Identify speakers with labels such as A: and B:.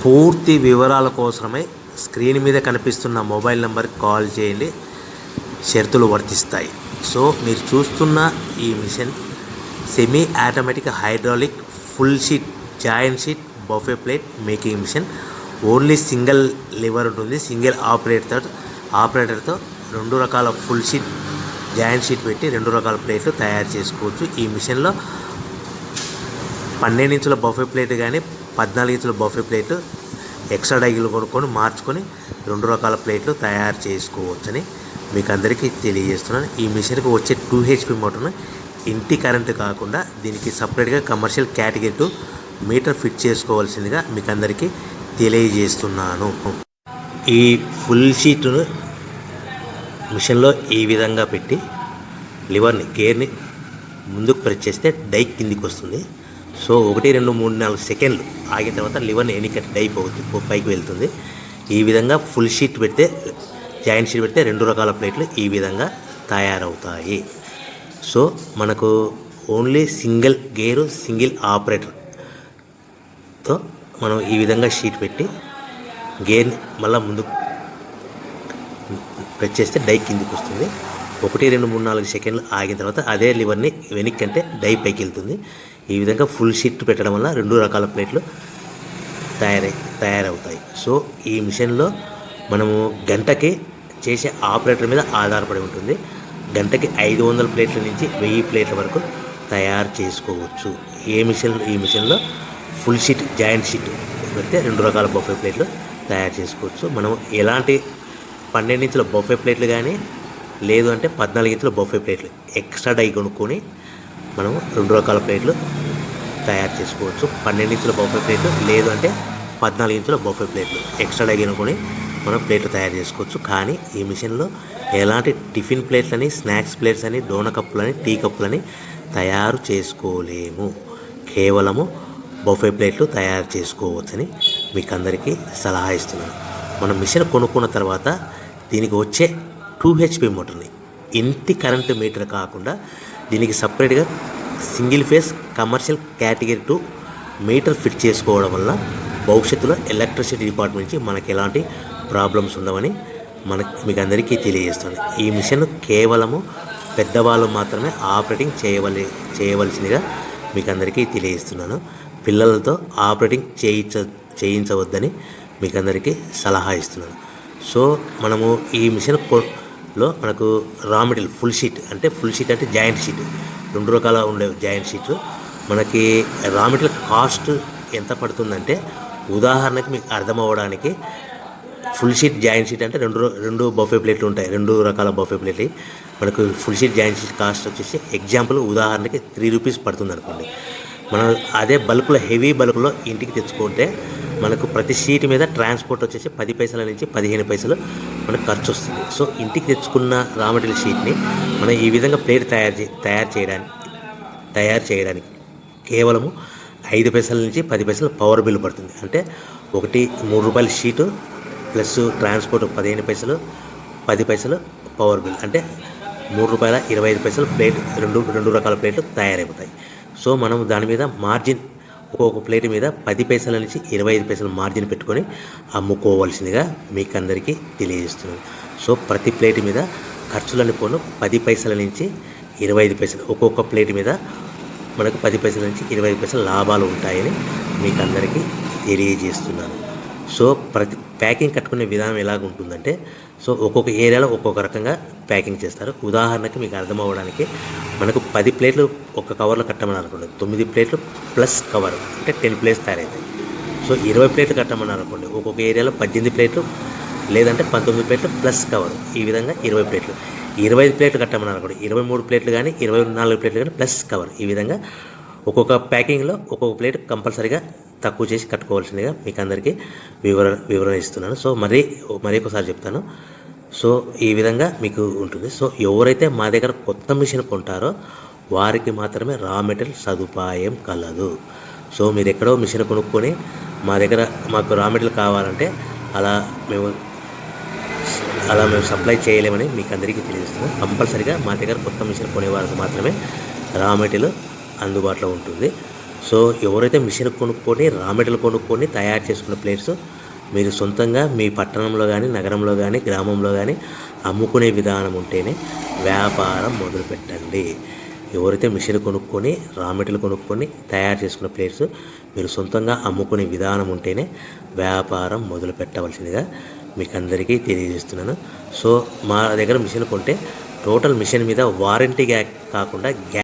A: పూర్తి వివరాల కోసమై స్క్రీన్ మీద కనిపిస్తున్న మొబైల్ నెంబర్కి కాల్ చేయండి. షరతులు వర్తిస్తాయి. సో మీరు చూస్తున్న ఈ machine semi automatic hydraulic full sheet joint sheet buffet plate making machine. Only single lever ఉంటుంది. సింగిల్ ఆపరేటర్తో 2 రకాల ఫుల్ షీట్ జాయింట్ షీట్ పెట్టి 2 రకాల ప్లేట్లు తయారు చేసుకోవచ్చు. ఈ మిషన్లో 12 ఇంచుల బఫే ప్లేట్ కానీ 14 ఇంచుల బఫే ప్లేట్ ఎక్స్ట్రా డైలు కొనుక్కొని మార్చుకొని 2 రకాల ప్లేట్లు తయారు చేసుకోవచ్చని మీకు అందరికీ తెలియజేస్తున్నాను. ఈ మిషన్కి వచ్చే 2 HP మోటార్ను ఇంటి కరెంటు కాకుండా దీనికి సపరేట్గా కమర్షియల్ కేటగిరీ 2 మీటర్ ఫిట్ చేసుకోవాల్సిందిగా మీకు అందరికీ తెలియజేస్తున్నాను. ఈ ఫుల్ షీట్ను మిషన్లో ఈ విధంగా పెట్టి లివర్ని గేర్ని ముందుకు ప్రెస్ చేస్తే డై కిందికి వస్తుంది. సో 1 2 3 4 సెకండ్లు ఆగిన తర్వాత లివర్ని ఎన్నికట్టి డై పైకి వెళ్తుంది. ఈ విధంగా ఫుల్ షీట్ పెడితే జాయింట్ షీట్ పెడితే 2 రకాల ప్లేట్లు ఈ విధంగా తయారవుతాయి. సో మనకు ఓన్లీ సింగిల్ గేరు సింగిల్ ఆపరేటర్తో మనం ఈ విధంగా షీట్ పెట్టి గేర్ని మళ్ళీ ముందుకు ప్రెస్ చేస్తే డై కిందికి వస్తుంది. 1 2 3 4 సెకండ్లు ఆగిన తర్వాత అదే లివర్ని వెనక్కి అంటే డై పైకి వెళ్తుంది. ఈ విధంగా ఫుల్ షీట్ పెట్టడం వల్ల 2 రకాల ప్లేట్లు తయారవుతాయి. సో ఈ మిషన్లో మనము గంటకి చేసే ఆపరేటర్ మీద ఆధారపడి ఉంటుంది. గంటకి 500 ప్లేట్ల నుంచి 1000 ప్లేట్ల వరకు తయారు చేసుకోవచ్చు. ఈ మిషన్లో ఫుల్ షీట్ జాయింట్ షీట్ పెడితే 2 రకాల బఫే ప్లేట్లు తయారు చేసుకోవచ్చు. మనం ఎలాంటి 12 ఇంచుల బఫే ప్లేట్లు కానీ లేదు అంటే 14 ఇంచుల బఫే ప్లేట్లు ఎక్స్ట్రా డై కొనుక్కొని మనం 2 రకాల ప్లేట్లు తయారు చేసుకోవచ్చు. 12 ఇంచుల బఫే ప్లేట్లు లేదు అంటే 14 ఇంచుల బఫే ప్లేట్లు ఎక్స్ట్రా డై కొనుక్కొని మనం ప్లేట్లు తయారు చేసుకోవచ్చు. కానీ ఈ మిషన్లో ఎలాంటి టిఫిన్ ప్లేట్లని స్నాక్స్ ప్లేట్స్ అని డోనా కప్పులని టీ కప్పులని తయారు చేసుకోలేము. కేవలము బఫే ప్లేట్లు తయారు చేసుకోవచ్చని మీకు అందరికీ సలహా ఇస్తున్నాను. మనం మిషన్ కొనుక్కున్న తర్వాత దీనికి వచ్చే 2 HP మోటార్ని ఇంటి కరెంటు మీటర్ కాకుండా దీనికి సపరేట్గా single phase commercial category 2 metre fit చేసుకోవడం వల్ల భవిష్యత్తులో ఎలక్ట్రిసిటీ డిపార్ట్మెంట్ నుంచి మనకి ఎలాంటి ప్రాబ్లమ్స్ ఉండవని మీకు అందరికీ తెలియజేస్తుంది. ఈ మిషన్ కేవలము పెద్దవాళ్ళు మాత్రమే ఆపరేటింగ్ చేయవలసిందిగా మీకు అందరికీ తెలియజేస్తున్నాను. పిల్లలతో ఆపరేటింగ్ చేయించవద్దని మీకు అందరికీ సలహా ఇస్తున్నాను. సో మనము ఈ మిషన్లో మనకు రా మెటీరియల్ ఫుల్ షీట్ అంటే జాయింట్ షీట్ 2 రకాల ఉండే జాయింట్ షీట్లు మనకి రా మెటీరియల్ కాస్ట్ ఎంత పడుతుందంటే ఉదాహరణకి మీకు అర్థం అవ్వడానికి ఫుల్ షీట్ జాయింట్ షీట్ అంటే 2 బఫే ప్లేట్లు ఉంటాయి. 2 రకాల బఫే ప్లేట్లు మనకు full sheet joint sheet cost వచ్చేసి ఎగ్జాంపుల్ ఉదాహరణకి 3 రూపీస్ పడుతుంది అనుకోండి. మనం అదే బల్క్లో హెవీ బల్క్లో ఇంటికి తెచ్చుకుంటే మనకు ప్రతి షీట్ మీద ట్రాన్స్పోర్ట్ వచ్చేసి 10 పైసల నుంచి 15 పైసలు మనకు ఖర్చు వస్తుంది. సో ఇంటికి తెచ్చుకున్న రా మెటీరియల్ షీట్ని మనం ఈ విధంగా ప్లేట్ తయారు చేయడానికి కేవలము 5 పైసల నుంచి 10 పైసలు పవర్ బిల్ పడుతుంది. అంటే 3 రూపాయల షీటు ప్లస్ ట్రాన్స్పోర్ట్ 15 పైసలు 10 పైసలు పవర్ బిల్ అంటే 3 రూపాయల 25 పైసలు ప్లేట్ 2 రకాల ప్లేట్లు తయారైపోతాయి. సో మనం దాని మీద మార్జిన్ ఒక్కొక్క ప్లేట్ మీద 10 పైసల నుంచి 25 పైసలు మార్జిన్ పెట్టుకొని అమ్ముకోవాల్సిందిగా మీకు అందరికీ తెలియజేస్తున్నాను. సో ప్రతి ప్లేట్ మీద ఖర్చులని పోను 10 పైసల నుంచి 25 పైసలు ఒక్కొక్క ప్లేట్ మీద మనకు 10 పైసల నుంచి 25 పైసలు లాభాలు ఉంటాయని మీకు అందరికీ తెలియజేస్తున్నాను. సో ప్రతి ప్యాకింగ్ కట్టుకునే విధానం ఎలాగ ఉంటుందంటే సో ఒక్కొక్క ఏరియాలో ఒక్కొక్క రకంగా ప్యాకింగ్ చేస్తారు. ఉదాహరణకి మీకు అర్థం అవ్వడానికి మనకు 10 ప్లేట్లు ఒక కవర్లో కట్టమని అనుకోండి, 9 ప్లేట్లు ప్లస్ కవర్ అంటే 10 ప్లేట్స్ తయారవుతాయి. సో 20 ప్లేట్లు కట్టమని అనుకోండి, ఒక్కొక్క ఏరియాలో 18 ప్లేట్లు లేదంటే 19 ప్లేట్లు ప్లస్ కవర్ ఈ విధంగా 20 ప్లేట్లు. 25 ప్లేట్లు కట్టమని అనుకోండి, 23 ప్లేట్లు కానీ 24 ప్లేట్లు కానీ ప్లస్ కవర్ ఈ విధంగా ఒక్కొక్క ప్యాకింగ్లో ఒక్కొక్క ప్లేట్ కంపల్సరీగా తక్కువ చేసి కట్టుకోవాల్సిందిగా మీకు అందరికీ వివరణ ఇస్తున్నాను. సో మరీ ఒకసారి చెప్తాను. సో ఈ విధంగా మీకు ఉంటుంది. సో ఎవరైతే మా దగ్గర కొత్త మిషన్ కొంటారో వారికి మాత్రమే రా మెటీరియల్ సదుపాయం కలదు. సో మీరు ఎక్కడో మిషన్ కొనుక్కొని మాకు రా మెటీరియల్ కావాలంటే అలా మేము సప్లై చేయలేమని మీకు అందరికీ తెలియజేస్తున్నాం. కంపల్సరీగా మా దగ్గర కొత్త మిషన్ కొనే వారికి మాత్రమే రా మెటీరియల్ అందుబాటులో ఉంటుంది. సో ఎవరైతే మిషన్ కొనుక్కొని రా మెటీరియల్ కొనుక్కొని తయారు చేసుకున్న ప్లేట్స్ మీరు సొంతంగా మీ పట్టణంలో కానీ నగరంలో కానీ గ్రామంలో కానీ అమ్ముకునే విధానం ఉంటేనే వ్యాపారం మొదలుపెట్టండి. ఎవరైతే మిషన్ కొనుక్కొని రా మెటీరియల్ కొనుక్కొని తయారు చేసుకున్న ప్లేట్స్ మీరు సొంతంగా అమ్ముకునే విధానం ఉంటేనే వ్యాపారం మొదలు పెట్టవలసిందిగా మీకు అందరికీ తెలియజేస్తున్నాను. సో మా దగ్గర మిషన్ కొంటే టోటల్ మిషన్ మీద వారంటీ కాకుండా